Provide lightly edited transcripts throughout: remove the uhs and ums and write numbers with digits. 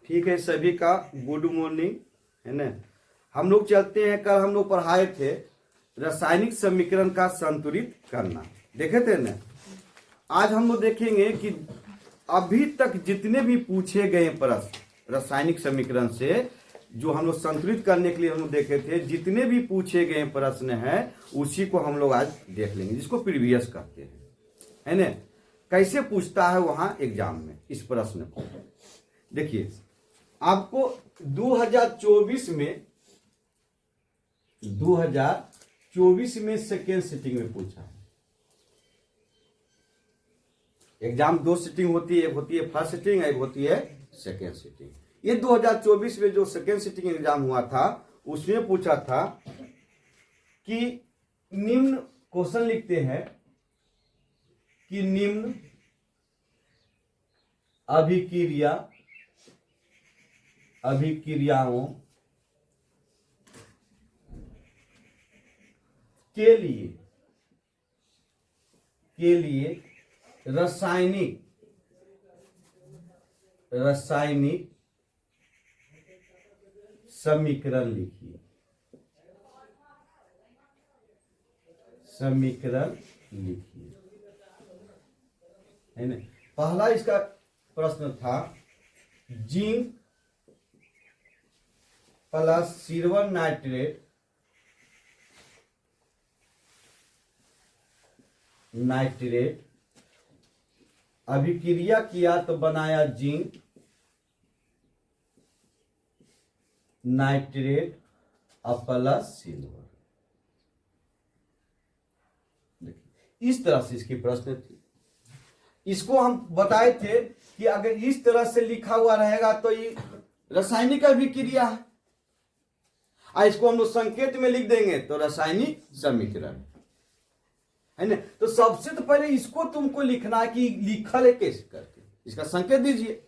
ठीक है, सभी का गुड मॉर्निंग, है ना। हम लोग चलते हैं, कल हम लोग पढ़ाए थे रासायनिक समीकरण का संतुलित करना, देखे थे ना। आज हम लोग देखेंगे कि अभी तक जितने भी पूछे गए प्रश्न रासायनिक समीकरण से, जो हम लोग संतुलित करने के लिए हम लोग देखे थे, जितने भी पूछे गए प्रश्न हैं उसी को हम लोग आज देख लेंगे, जिसको प्रीवियस कहते हैं, है ना। कैसे पूछता है वहां एग्जाम में इस प्रश्न को। देखिए, आपको 2024 में सेकेंड सिटिंग में पूछा है। एग्जाम 2 सिटिंग होती है, एक होती है फर्स्ट सिटिंग, एक होती है सेकेंड सिटिंग। ये 2024 में जो सेकेंड सिटिंग एग्जाम हुआ था उसमें पूछा था कि निम्न क्वेश्चन लिखते हैं कि निम्न अभिक्रियाओं के लिए रासायनिक समीकरण लिखिए। है ना। पहला इसका प्रश्न था जिंक प्लस सिल्वर नाइट्रेट अभिक्रिया किया तो बनाया जिंक नाइट्रेट प्लस सिल्वर। देखिए, इस तरह से इसकी प्रश्न थी। इसको हम बताए थे कि अगर इस तरह से लिखा हुआ रहेगा तो ये रासायनिक अभिक्रिया है, और इसको हम लोग संकेत में लिख देंगे तो रासायनिक समीकरण, है ना। तो सबसे तो पहले इसको तुमको लिखना है कि लिखल है कैसे करके, इसका संकेत दीजिए,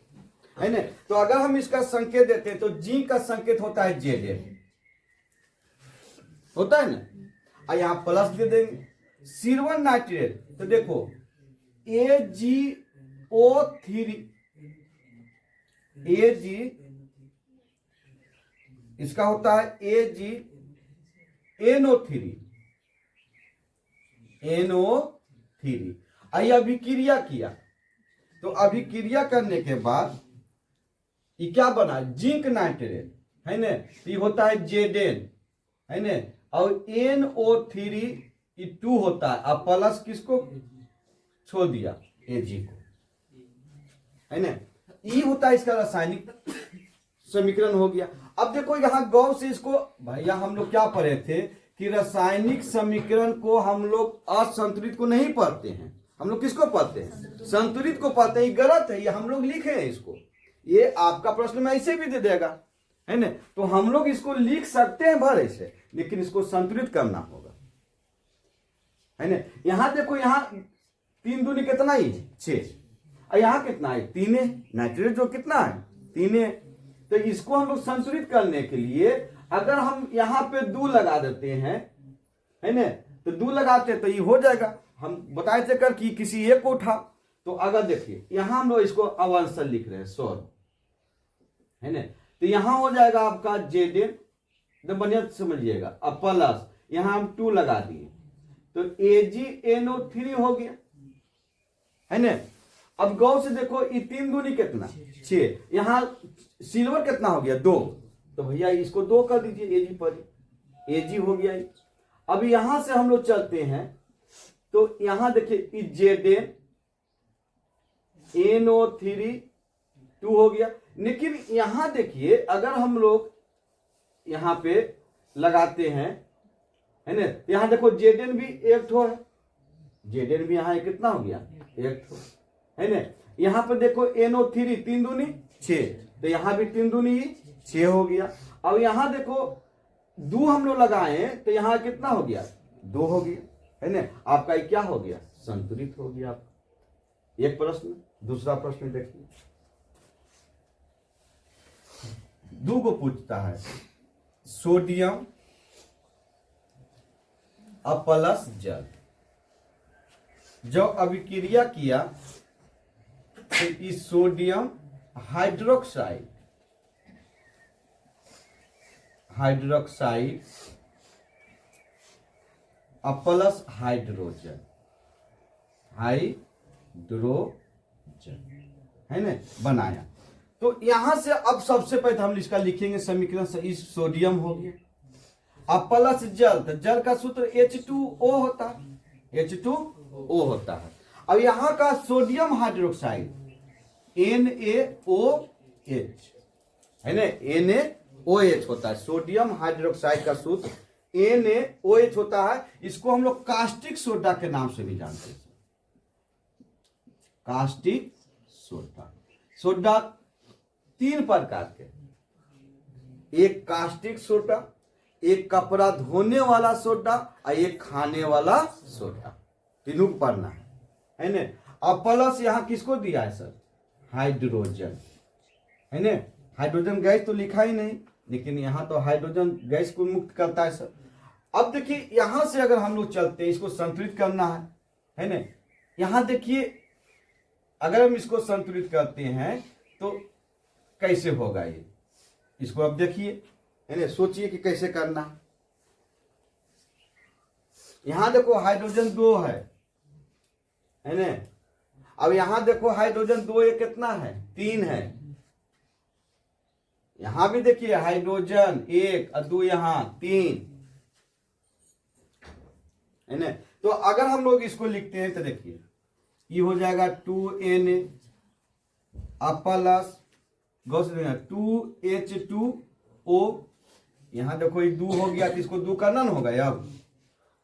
है ना। तो अगर हम इसका संकेत देते हैं तो जिंक का संकेत होता है Zn, होता है ना, और यहां प्लस दे देंगे। सिल्वर नाइट्रेट तो देखो AgO3, इसका होता है NO3। आइए अभिक्रिया किया तो अभिक्रिया करने के बाद ये क्या बना, जिंक नाइट्रेट, है ना। ये होता है Zn, है ना, और NO3 ये 2 होता है, अब प्लस किसको छोड़ दिया, Ag को, है ना। ये होता है इसका रासायनिक समीकरण हो गया। अब देखो यहां गौर से इसको, भैया हम लोग क्या पढ़े थे कि रासायनिक समीकरण को हम लोग असंतुलित को नहीं पढ़ते हैं, हम लोग किसको पढ़ते हैं, संतुलित को पढ़ते हैं। गलत है, ये हम लोग लिखे हैं इसको, ये आपका प्रश्न में ऐसे भी दे देगा, है ना। तो हम लोग इसको लिख सकते हैं भर ऐसे, लेकिन इसको संतुलित करना होगा, है ना। यहां देखो, यहां 3 दूनी कितना ही 6, और यहां कितना है 3 है, नाइट्रेट जो कितना है 3 है। तो इसको हम लोग संतुलित करने के लिए अगर हम यहां पे 2 लगा देते हैं, है ना, तो 2 लगाते हैं तो ये हो जाएगा। हम बताए थे कर कि किसी एक को उठा, तो अगर देखिए यहां हम लोग इसको अवंसल लिख रहे हैं 100, है ना, तो यहां हो जाएगा आपका Zn, एकदम बढ़िया समझिएगा। अब प्लस यहां हम 2 लगा दिए तो AgNO3 हो गया, है ना। अब गौर से देखो, ये 3 दूनी कितना 6, यहां सिल्वर कितना हो गया 2, तो भैया इसको 2 कर दीजिए, Ag पर Ag हो गया। अब यहां से हम लोग चलते हैं तो यहां देखिए Zn NO3 2 हो गया। लेकिन यहां देखिए अगर हम लोग यहां पे लगाते हैं, है ना, यहां देखो Zn भी 1 ठो है, Zn भी यहां कितना हो गया 1 ठो, है ना। यहां पर देखो NO3 3 दूनी 6, तो यहां भी 3 दूनी 6 हो गया। अब यहां देखो 2 हम लोग लगाए तो यहां कितना हो गया 2 हो गया, है ना। आपका ये क्या हो गया, संतुलित हो गया आपका। एक प्रश्न। दूसरा प्रश्न देखिए, 2 को पूछता है सोडियम प्लस जल, जब अभिक्रिया किया तो इस sodium hydroxide hydroxide plus hydrogen, है ना, बनाया। तो यहां से अब सबसे पहले हम इसका लिखेंगे समीकरण से, इस सोडियम हो गया अब प्लस जल, तो जल का सूत्र H2O होता है, H2O होता है। अब यहां का सोडियम हाइड्रोक्साइड NaOH, है ना, NaOH होता है। सोडियम हाइड्रोक्साइड का सूत्र NaOH होता है। इसको हम लोग कास्टिक सोडा के नाम से भी जानते हैं। कास्टिक सोडा, सोडा तीन प्रकार के, एक कास्टिक सोडा, एक कपड़ा धोने वाला सोडा और एक खाने वाला सोडा, तीनों को पढ़ना है ना। अब प्लस यहाँ किसको दिया है सर? हाइड्रोजन, है ना। हाइड्रोजन गैस तो लिखा ही नहीं, लेकिन यहाँ तो हाइड्रोजन गैस को मुक्त करता है सर। अब देखिए यहां से अगर हम लोग चलते हैं, इसको संतुलित करना है ना। यहां देखिए अगर हम इसको संतुलित करते हैं तो कैसे होगा ये, इसको अब देखिए, है ना, सोचिए कि कैसे करना है। यहां देखो हाइड्रोजन 2 है ना। अब यहां देखो हाइड्रोजन 2 ये कितना है? 3 है। यहां भी देखिए हाइड्रोजन 1 और 2, यहां 3, है ना। तो अगर हम लोग इसको लिखते हैं तो देखिए ये हो जाएगा 2Na प्लस गौस 2H2O। यहां देखो ये 2 हो गया, तो इसको 2 करना ना होगा अब,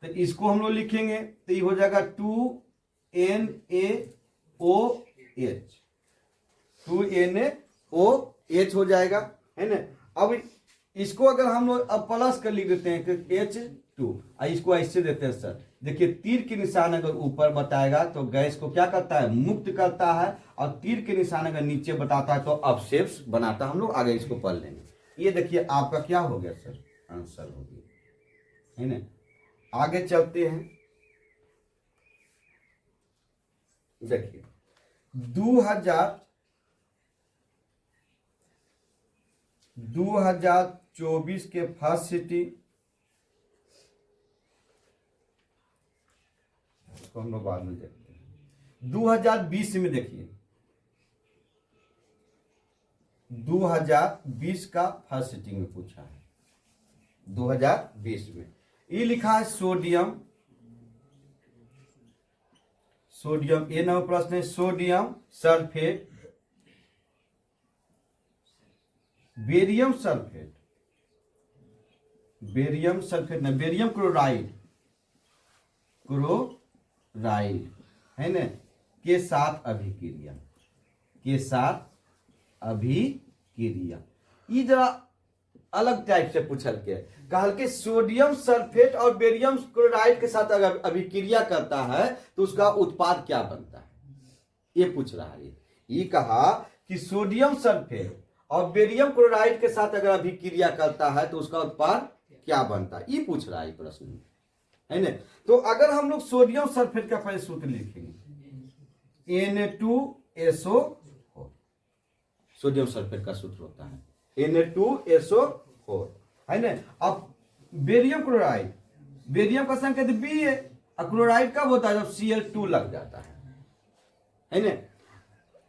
तो इसको हम लोग लिखेंगे तो ये हो जाएगा 2NaOH, 2NaOH हो जाएगा, है ना। अब इसको अगर हम लोग अब प्लस कर लिख देते हैं तो H2, इसको ऐसे देते हैं सर। देखिए तीर के निशान अगर ऊपर बताएगा तो गैस को क्या करता है? मुक्त करता है, और तीर के निशान अगर नीचे बताता है तो अवशेष बनाता है। हम लोग आगे इसको पढ़ लेंगे। ये देखिए आपका क्या हो गया सर? आंसर हो गया, है ना। आगे चलते हैं, देखिए 2024 के फर्स्ट सिटी, इसको हम लोग बाद में देखते हैं। 2020 में देखिए 2020 का फर्स्ट सिटिंग में पूछा है। 2020 में ये लिखा है सोडियम, ये नंबर प्रश्न है। Sodium sulphate, barium sulphate, barium chloride, है ना, के साथ अभिक्रिया, ये जरा अलग टाइप से पूछल के कहल के सोडियम सल्फेट और बेरियम क्लोराइड के साथ अगर अभिक्रिया करता है तो उसका उत्पाद क्या बनता है, ये पूछ रहा है। ये कहा कि सोडियम सल्फेट और बेरियम क्लोराइड के साथ अगर अभिक्रिया करता है तो उसका उत्पाद क्या बनता है, ये पूछ रहा है प्रश्न में, है ना। तो अगर हम लोग सोडियम सल्फेट का पहले सूत्र लिखेंगे Na2SO, सोडियम सल्फेट का सूत्र होता है Na2SO4, है ना। अब बेरियम क्लोराइड, बेरियम का संकेत B है, और क्लोराइड कब होता है? जब Cl2 लग जाता है ना।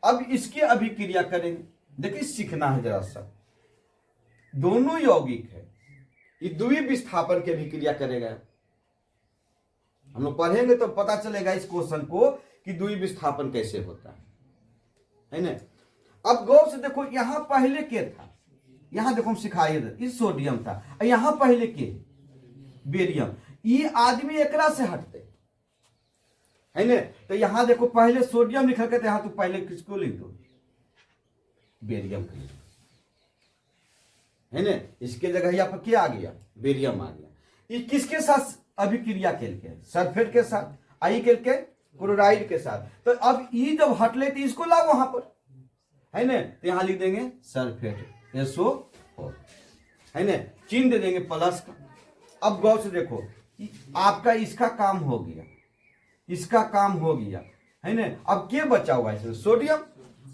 अब इसकी अभिक्रिया करेंगे। देखिए सीखना है जरा सा, दोनों यौगिक है, ये द्वि विस्थापन की अभिक्रिया करेगा। हम लोग पढ़ेंगे तो पता चलेगा इस क्वेश्चन को कि द्वि विस्थापन कैसे होता है ना। अब गौर से देखो, यहां पहले के था, यहां देखो हम सिखाए थे, इस सोडियम था, यहां पहले के बेरियम, ये आदमी एकरा से हटते, है ना। तो यहां देखो पहले सोडियम लिखा के, यहां तो पहले किसको लिख दो? बेरियम को, है ना। इसके जगह यहाँ पर क्या आ गया? बेरियम आ गया। ये किसके साथ अभिक्रिया के? सल्फेट के साथ, आई के क्लोराइड के साथ। तो अब ये जब हट लेते इसको लाओ वहां पर, है ना। तो यहां लिख देंगे सल्फेट SO4, है ना, चिन्ह दे देंगे प्लस का। अब गौर से देखो, आपका इसका काम हो गया, इसका काम हो गया, है ना। अब क्या बचा हुआ है? सोडियम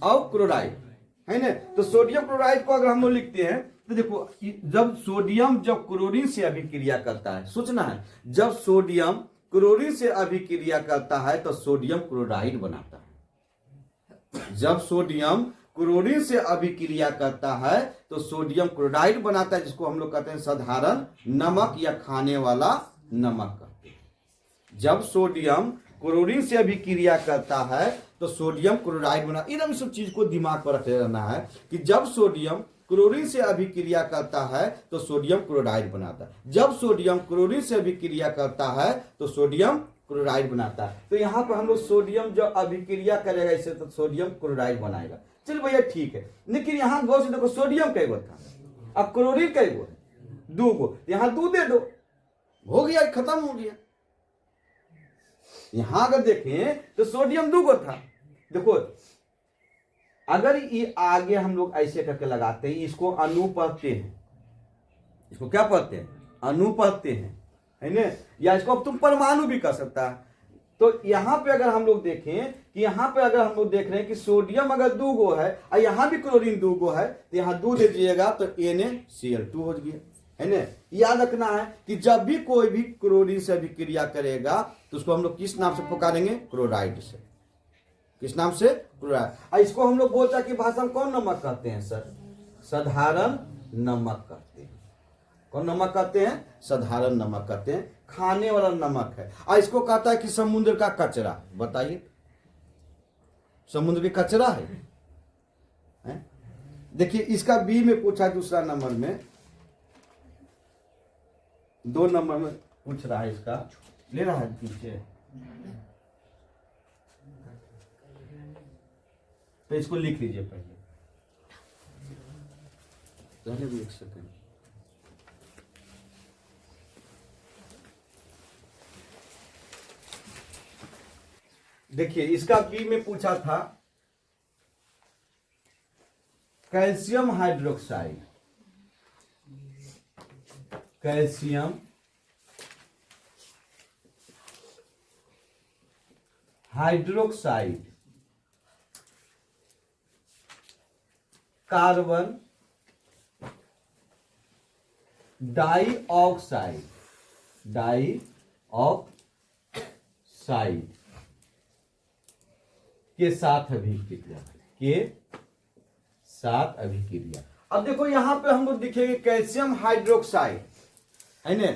और क्लोराइड, है ना। तो सोडियम क्लोराइड को अगर हम लोग लिखते हैं तो देखो जब सोडियम जब क्लोरीन से अभिक्रिया करता है, सोचना है, जब सोडियम क्लोरीन से अभिक्रिया करता है तो सोडियम क्लोराइड बनाता है। जब सोडियम क्लोरीन से अभिक्रिया करता है तो सोडियम क्लोराइड बनाता है, जिसको हम लोग कहते हैं साधारण नमक या खाने वाला नमक कहते हैं। जब सोडियम क्लोरीन से अभिक्रिया करता है तो सोडियम क्लोराइड बना। इन सब चीज को दिमाग पर रखे रहना है कि जब सोडियम क्लोरीन से अभिक्रिया करता है तो सोडियम क्लोराइड बनाता है। जब सोडियम क्लोरीन से अभिक्रिया करता है तो सोडियम क्लोराइड बनाता है। तो यहाँ पर हम लोग सोडियम जब अभिक्रिया करेगा इससे तो सोडियम क्लोराइड बनाएगा। चलिए भैया ठीक है, लेकिन यहाँ गौर से देखो सोडियम कई गो था, अब क्लोरीन कई गो, 2 गो, यहाँ 2 दे दो, हो गया, खत्म हो गया। यहां अगर देखें तो सोडियम 2 गो था। देखो अगर ये आगे हम लोग ऐसे करके लगाते हैं, इसको अणु पढ़ते हैं, इसको क्या पढ़ते हैं, अणु पढ़ते हैं, है ना, या इसको अब तुम परमाणु भी कर सकता है। तो यहां पे अगर हम लोग देखें कि यहां पे अगर हम लोग देख रहे हैं कि सोडियम अगर 2 गो है और यहां भी क्लोरीन 2 गो है तो यहां 2 दे दीजिएगा तो NaCl2 हो गया, है ना। याद रखना है कि जब भी कोई भी क्लोरीन से अभिक्रिया करेगा तो उसको हम लोग किस नाम से पुकारेंगे, क्लोराइड से। किस नाम से, क्लोराइड। और इसको हम लोग बोलचा की भाषा में कौन नमक कहते हैं सर, साधारण नमक कहते हैं। कौन नमक कहते हैं, साधारण नमक कहते हैं, खाने वाला नमक है। और इसको कहता है कि समुद्र का कचरा। बताइए, समुद्र के कचरा है? देखिए इसका बी में पूछा, दूसरा नंबर में, 2 नंबर में पूछ रहा है, इसका ले रहा है पीछे, तो इसको लिख लीजिए पहले भी 1 सेकंड। देखिए इसका बी में पूछा था calcium hydroxide, calcium hydroxide, carbon dioxide, के साथ अभिक्रिया, अब देखो यहां पे हम लोग दिखेंगे कैल्शियम हाइड्रोक्साइड, है ना,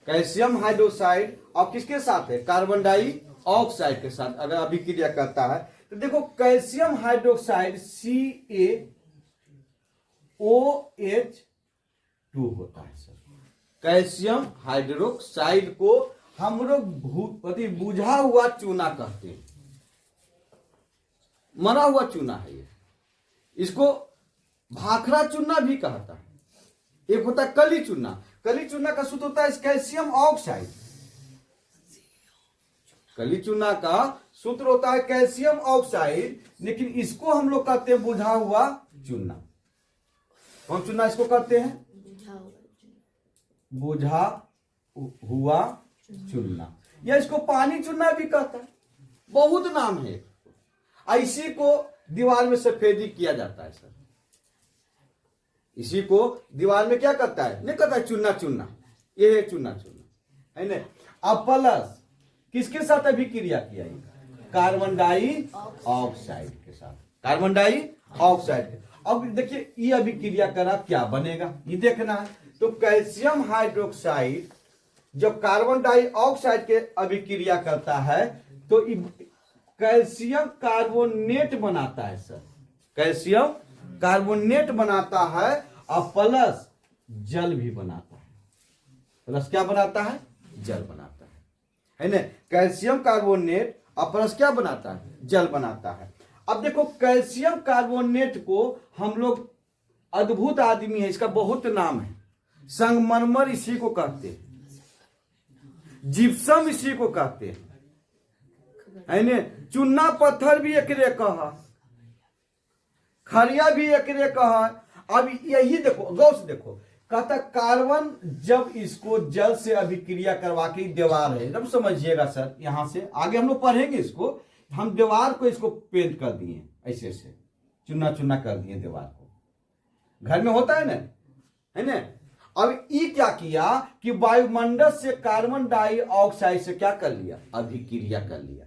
कैल्शियम हाइड्रोक्साइड और किसके साथ है, कार्बन डाइऑक्साइड के साथ अगर अभिक्रिया करता है तो देखो कैल्शियम हाइड्रोक्साइड CaOH2 होता है सर। कैल्शियम हाइड्रोक्साइड को हम लोग बुझा हुआ चूना कहते हैं, मरा हुआ चूना है ये, इसको भाखड़ा चूना भी कहता है। एक होता है कली चूना, कली चूना का सूत्र होता है कैल्शियम ऑक्साइड, कली चूना का सूत्र होता है कैल्शियम ऑक्साइड, लेकिन इसको हम लोग कहते हैं बुझा हुआ चूना। कौन चूना इसको कहते हैं, बुझा हुआ चूना, या इसको पानी चूना भी कहता है, बहुत नाम है। इसी को दीवार में सफेदी किया जाता है सर, इसी को दीवार में क्या करता है, नहीं करता है चूना चूना, ये है चूना चूना, है ना। अब प्लस किसके साथ अभिक्रिया किया, कार्बन डाइऑक्साइड के साथ, कार्बन डाइऑक्साइड। अब देखिए ये अभिक्रिया करा क्या बनेगा, ये देखना है। तो कैल्शियम हाइड्रोक्साइड जब कार्बन डाइऑक्साइड के अभिक्रिया करता है तो कैल्शियम कार्बोनेट बनाता है सर, कैल्शियम कार्बोनेट बनाता है और प्लस जल भी बनाता है, प्लस क्या बनाता है, जल बनाता है ना। कैल्शियम कार्बोनेट और प्लस क्या बनाता है, जल बनाता है। अब देखो कैल्शियम कार्बोनेट को हम लोग, अद्भुत आदमी है, इसका बहुत नाम है, संगमरमर इसी को कहते हैं, जिप्सम इसी को कहते हैं, है ना। चूना पत्थर भी एकरे कहा, खरिया भी एकरे कहा। अब यही देखो, गौर से देखो, कहता कार्बन जब इसको जल से अभिक्रिया करवा के दीवार है, जब समझिएगा सर, यहां से आगे हम लोग पढ़ेंगे इसको, हम दीवार को इसको पेंट कर दिए ऐसे से, चुना चुना कर दिए दीवार को, घर में होता है ना, है ना। अब ई क्या किया कि वायुमंडल से कार्बन डाइऑक्साइड से क्या कर लिया, अभिक्रिया कर लिया,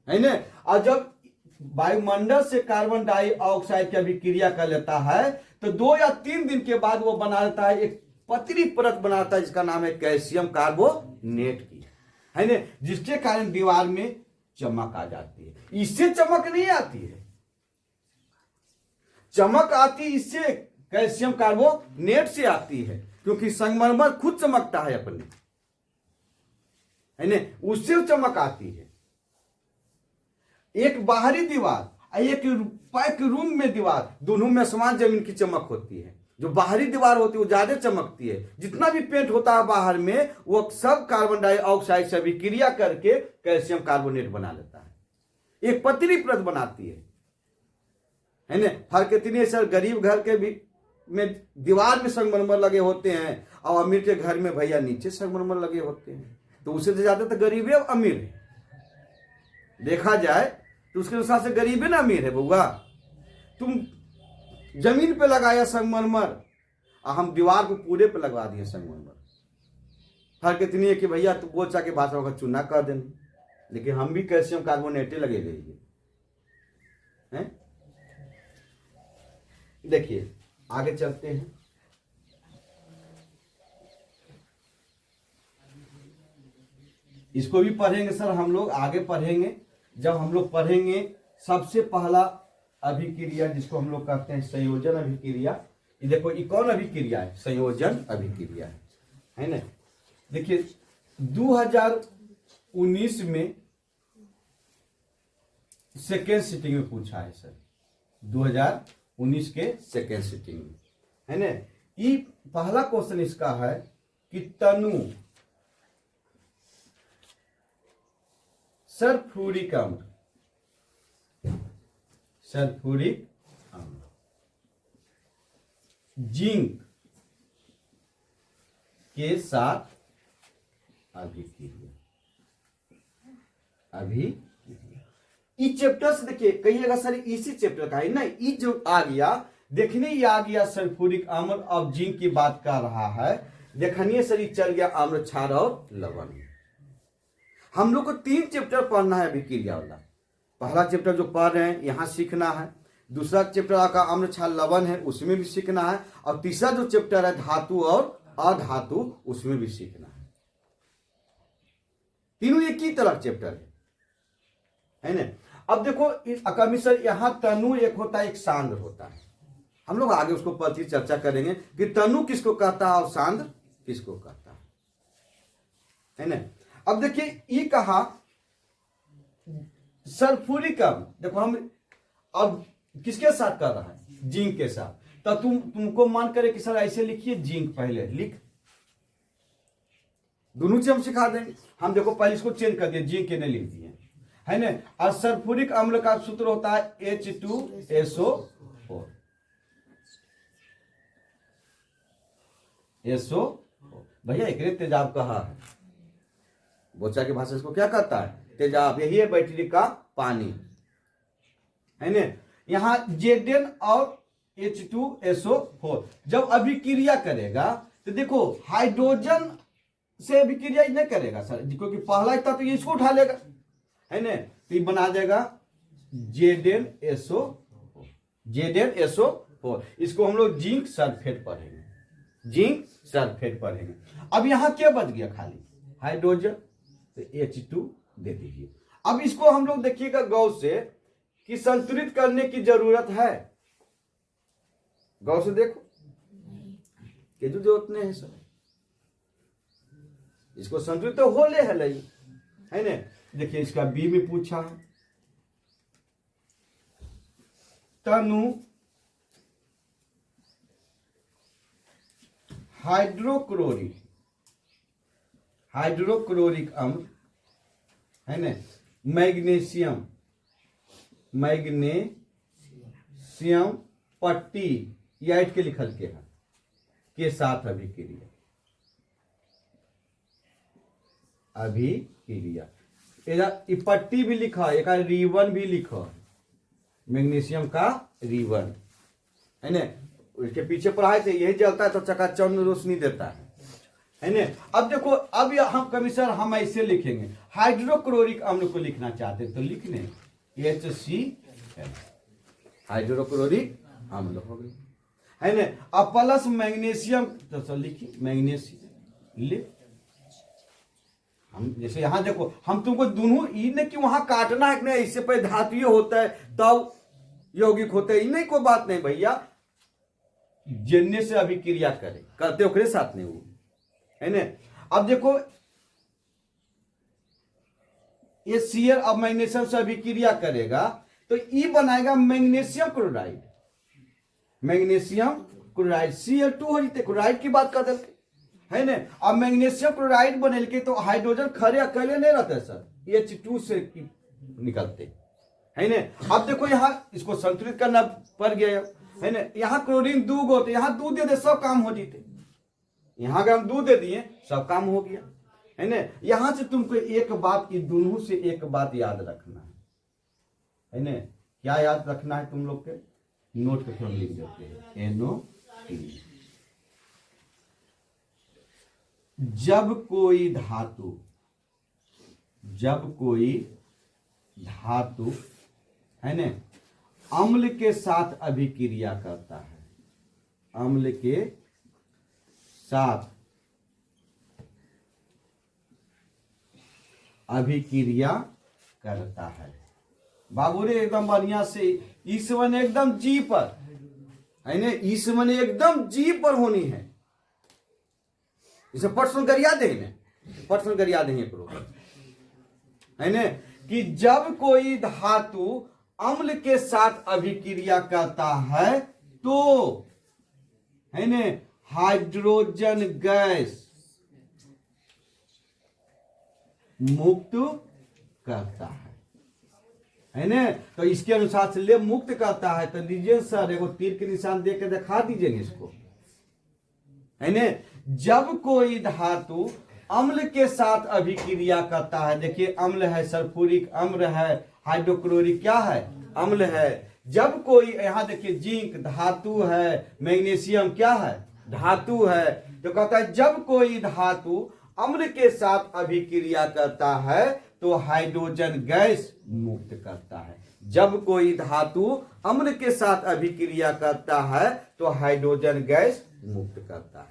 है ना। और जब वायुमंडल से कार्बन डाइऑक्साइड की अभिक्रिया कर लेता है तो 2 या 3 दिन के बाद वो बना लेता है एक पतली परत बनाता है जिसका नाम है कैल्शियम कार्बोनेट की, है ना, जिसके कारण दीवार में चमक आ जाती है। इससे चमक नहीं आती है, चमक आती इससे कैल्शियम कार्बोनेट से आती है, क्योंकि संगमरमर खुद चमकता है अपने, है ना, उससे चमक आती है। एक बाहरी दीवार, एक पैक रूम में दीवार, दोनों में समान जमीन की चमक होती है। जो बाहरी दीवार होती है वो ज्यादा चमकती है, जितना भी पेंट होता है बाहर में वो सब कार्बन डाइऑक्साइड से अभिक्रिया करके कैल्शियम कार्बोनेट बना लेता है, एक पतली परत बनाती है ना। फर्क इतनी है सर, गरीब घर के भी में दीवार में संगमरमर लगे होते हैं और अमीर के घर में भैया नीचे संगमरमर लगे होते हैं, तो उससे तो ज्यादा तो गरीब है अमीर है। देखा जाए तो उसके अनुसार से गरीब है ना अमीर है बउआ। तुम जमीन पे लगाया संगमरमर और हम दीवार को पूरे पे लगवा दिए संगमरमर, फर्क इतनी है कि भैया तू बोल चाह के भाषा का चूना कर देना, लेकिन हम भी कैल्शियम कार्बोनेटे लगे लेंगे। देखिए आगे चलते हैं। इसको भी पढ़ेंगे सर हम लोग, आगे पढ़ेंगे। जब हम लोग पढ़ेंगे सबसे पहला अभिक्रिया जिसको हम लोग कहते हैं संयोजन अभिक्रिया। ये देखो ये कौन अभिक्रिया है, संयोजन अभिक्रिया है ना। देखिए 2019 में सेकेंड सिटिंग में पूछा है सर, 2019 के सेकेंड सिटिंग में, है ना। ये पहला क्वेश्चन इसका है कि तनु सल्फ्यूरिक अम्ल, सल्फ्यूरिक अम्ल जिंक के साथ अभिक्रिया, इस चैप्टर से देखिए कहिएगा सर इसी चैप्टर का है ना, ये जो आ गया देखने ये आ गया सल्फ्यूरिक अम्ल और जिंक की बात कर रहा है, देखनिए सर ये चल गया आम्ल क्षार और लवण। हम लोग को 3 चैप्टर पढ़ना है अभिक्रिया वाला। पहला चैप्टर जो पढ़ रहे हैं यहाँ सीखना है, दूसरा चैप्टर आपका आम्ल क्षार लवण है उसमें भी सीखना है, और तीसरा जो चैप्टर है धातु और अधातु उसमें भी सीखना है। तीनों एक ही तरह चैप्टर है ना। अब देखो अकमिसर यहाँ तनु एक होता है एक सांद्र होता है, हम लोग आगे उसको पर चर्चा करेंगे कि तनु किसको कहता है और सांद्र किसको कहता है ना। अब देखिए ये कहा सल्फ्यूरिक अम्ल, देखो हम अब किसके साथ कर रहा है, जिंक के साथ, तो तुमको मान करे कि सर ऐसे लिखिए जिंक पहले लिख, दोनों चीज हम सिखा देंगे। हम देखो पहले इसको चेंज कर दिए, जिंक के ने लिख दिए, है ना। और सल्फ्यूरिक अम्ल का सूत्र होता है H2SO4, SO भैया एक तेजाब कहा है, बोचा की भाषा इसको क्या कहता है, तेजाब, यही है बैटरी का पानी, है ना। यहां Zn और H2SO4 जब अभिक्रिया करेगा तो देखो हाइड्रोजन से अभिक्रिया नहीं करेगा सर, क्योंकि पहला था तो ये इसको उठा लेगा, है ना, तो ये बना देगा ZnSO4। इसको हम लोग जिंक सल्फेट पढ़ेंगे, जिंक सल्फेट पढ़ेंगे। अब यहां क्या बच गया, खाली हाइड्रोजन, तो H2 दे दीजिए। अब इसको हम लोग देखिएगा गौर से कि संतुलित करने की जरूरत है, गौर से देखो कि जो जरूरत नहीं है सर, इसको संतुलित तो हो ले है ना। देखिए इसका बी में पूछा है, तनु हाइड्रोक्लोरिक अम्ल, है ना, मैग्नीशियम पट्टी याइट के लिखल के साथ अभिक्रिया, पट्टी भी लिखा है, एक रिबन भी लिखा है, मैग्नीशियम का रिबन, है ना, इसके पीछे पढ़ाए थे, यही जलता है तो चकाचौंध रोशनी देता है ना। अब देखो, अब हम कमिश्नर हम ऐसे लिखेंगे, हाइड्रोक्लोरिक अम्ल को लिखना चाहते तो लिख लें HCl, हाइड्रोक्लोरिक अम्ल हो गई, है ना। अब प्लस मैग्नीशियम तो लिखिए मैग्नीशियम ले। हम जैसे यहां देखो, हम तुमको दोनों ई नहीं कि वहां काटना है कि नहीं, इससे पहले धातुय होता है तब यौगिक होते हैं, नहीं कोई बात नहीं भैया, जन्य से अभिक्रिया करे करते ओकरे साथ नहीं वो, है ना। अब देखो ये Cl अब मैग्नीशियम से अभिक्रिया करेगा तो ई बनाएगा magnesium chloride, magnesium chloride Cl2 हो जाते, क्लोराइड की बात कर देते, है ना। अब मैग्नीशियम क्लोराइड बने के तो हाइड्रोजन खड़े अकेले नहीं रहते सर, H2 से निकलते, है ना। अब देखो यहाँ इसको संतुलित करना पड़ गया, है ना। यहाँ क्लोरीन 2 गो तो यहाँ दूध दे दे सब काम हो जीते, यहाँ अगर हम दूध दे दिए सब काम हो गया, है ना। यहां से तुमको एक बात, ये दोनों से एक बात याद रखना है ना। क्या याद रखना है तुम लोग के, नोट पे थोड़ा लिख देते हैं, NO3। जब कोई धातु है ना अम्ल के साथ अभिक्रिया करता है, अम्ल के साथ अभिक्रिया करता है, बाबू रे एकदम बढ़िया से, इस मने एकदम जी पर, है ना, इस मने एकदम जी पर होनी है, इसे पर्सनल गरिया देंगे, पर्सनल गरिया देंगे करो, है ना। कि जब कोई धातु अम्ल के साथ अभिक्रिया करता है तो, है ना, हाइड्रोजन गैस मुक्त करता है ना। तो इसके अनुसार से ले मुक्त करता है, तो लीजिए सर एगो तीर के निशान दे के दिखा दीजिए इसको, है ना। जब कोई धातु अम्ल के साथ अभिक्रिया करता है, देखिए अम्ल है, सल्फ्यूरिक अम्ल है, हाइड्रोक्लोरिक क्या है, अम्ल है। जब कोई, यहां देखिए जिंक धातु है, मैग्नीशियम क्या है, धातु है, तो कहता है जब कोई धातु अम्ल के साथ अभिक्रिया करता है तो हाइड्रोजन गैस मुक्त करता है। जब कोई धातु अम्ल के साथ अभिक्रिया करता है तो हाइड्रोजन गैस मुक्त करता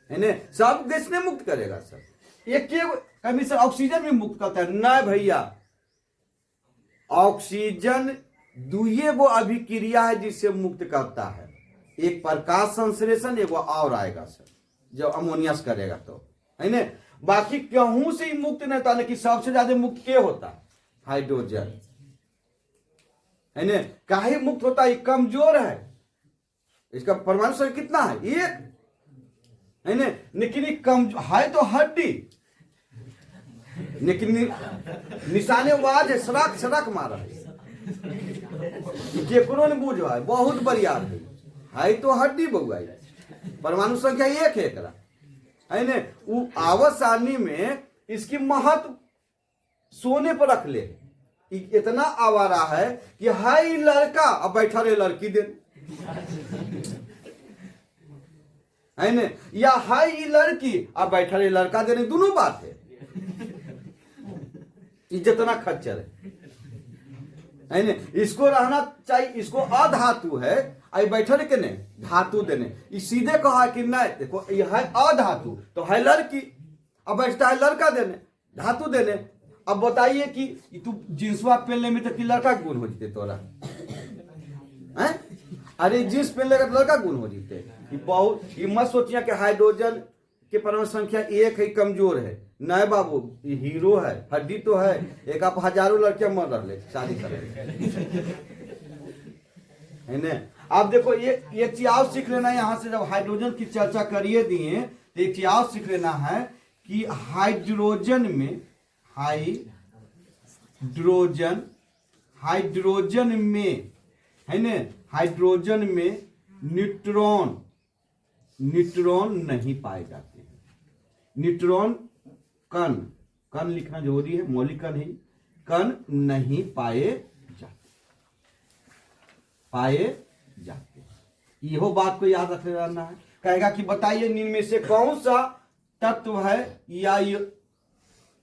है ना। सब गैस ने मुक्त करेगा सर, एक कभी सर ऑक्सीजन भी मुक्त करता है ना भैया, ऑक्सीजन दुए गो अभिक्रिया है जिससे मुक्त करता है, एक प्रकाश संश्लेषण, एक और आएगा सर जब अमोनिया करेगा तो, है ना। बाकी कहूं से ही मुक्त नहीं होता, लेकिन सबसे ज्यादा मुक्त क्या होता है, हाइड्रोजन, है ना। काहे मुक्त होता है, कमजोर है, इसका परमाणु संख्या कितना है, 1, है ना। लेकिन कमजोर है तो हड्डी, लेकिन निशानेबाज है, सड़क सड़क मारा है, केकरो ने बुझ है, बहुत बढ़िया है तो हड्डी बउआ, परमाणु संख्या 1 है एकरा, है ना। वो आवासानी में इसकी महत्व सोने पर रख ले, इतना आवारा है कि हाई लड़का अब बैठा रहे लड़की दे, है ना, या हाई लड़की अब बैठा रहे लड़का देने, दोनों बात है, जितना खच्चर है ना। इसको रहना चाहिए, इसको अधातु है, आई बैठल के नहीं धातु देने, इस सीधे कहा कि नहीं, देखो यह है अधातु तो है लड़की, अब बैठता है लड़का देने, धातु देने। अब बताइए कि तू जींसवा पहनने में तो कि लड़का गुण हो जीते तोरा, हैं? अरे जींस पहन लेगा तो लड़का गुण हो जीते, बहुत ये मत सोचिए कि हाइड्रोजन के परमाणु संख्या 1 है, कमजोर है, नहीं बाबू, ये हीरो है, हड्डी तो है, एक आप हजारों लड़कियां मर रहे शादी कर, है ना। आप देखो ये चीज और सीख लेना, यहां से जब हाइड्रोजन की चर्चा करिए दिए तो एक चीज और सीख लेना है कि हाइड्रोजन में है ना, हाइड्रोजन में न्यूट्रॉन नहीं पाए जाते हैं, न्यूट्रॉन कण लिखना जरूरी है, मौलिक कण है, कण नहीं पाए जाते, यहो बात को याद रख रहना है। कहेगा कि बताइए निम्न में से कौन सा तत्व है या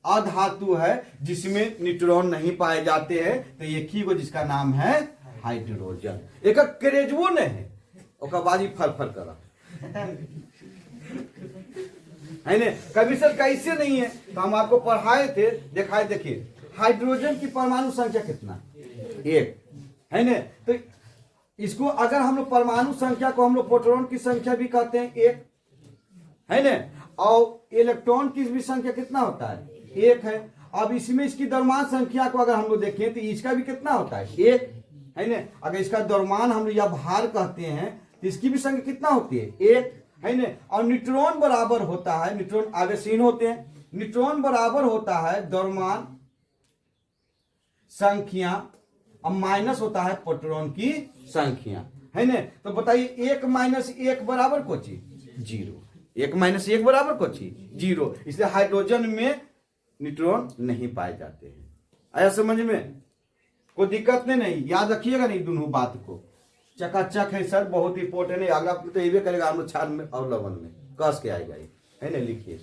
अधातु है जिसमें न्यूट्रॉन नहीं पाए जाते हैं, तो एक ही को जिसका नाम है हाइड्रोजन। एक क्रेजवो नहीं है ओका बाजी फर फर करा है ने। कभी सर कैसे नहीं है, तो हम आपको पढ़ाए थे, दिखाए, देखिए हाइड्रोजन की परमाणु संख्या कितना, एक है ने। तो इसको अगर हम लोग परमाणु संख्या को हम लोग प्रोटॉन की संख्या भी कहते हैं एक, है ने। और इलेक्ट्रॉन की भी संख्या कितना होता है, एक है। अब इसमें इसकी द्रव्यमान संख्या को अगर हम लोग देखें तो इसका भी कितना होता है, एक, है ना। अगर इसका द्रव्यमान हम लोग या भार कहते हैं तो इसकी भी संख्या कितना होती है, एक, है ना। और न्यूट्रॉन बराबर होता है, न्यूट्रॉन आवेशीन होते हैं, न्यूट्रॉन बराबर होता है द्रव्यमान संख्या और माइनस होता है प्रोटॉन की संख्या, है ना। तो बताइए एक माइनस एक बराबर को चीज जीरो, एक माइनस एक बराबर को चीज जीरो। इसलिए हाइड्रोजन में न्यूट्रॉन नहीं पाए जाते हैं। आया समझ में, कोई दिक्कत नहीं, याद रखिएगा नहीं दोनों बात को। चकाचक है सर, बहुत इंपॉर्टेंट है। अगला तो ये करेगा हम लोग 4 में और लवन में कस के आएगा, है ना। लिखिए।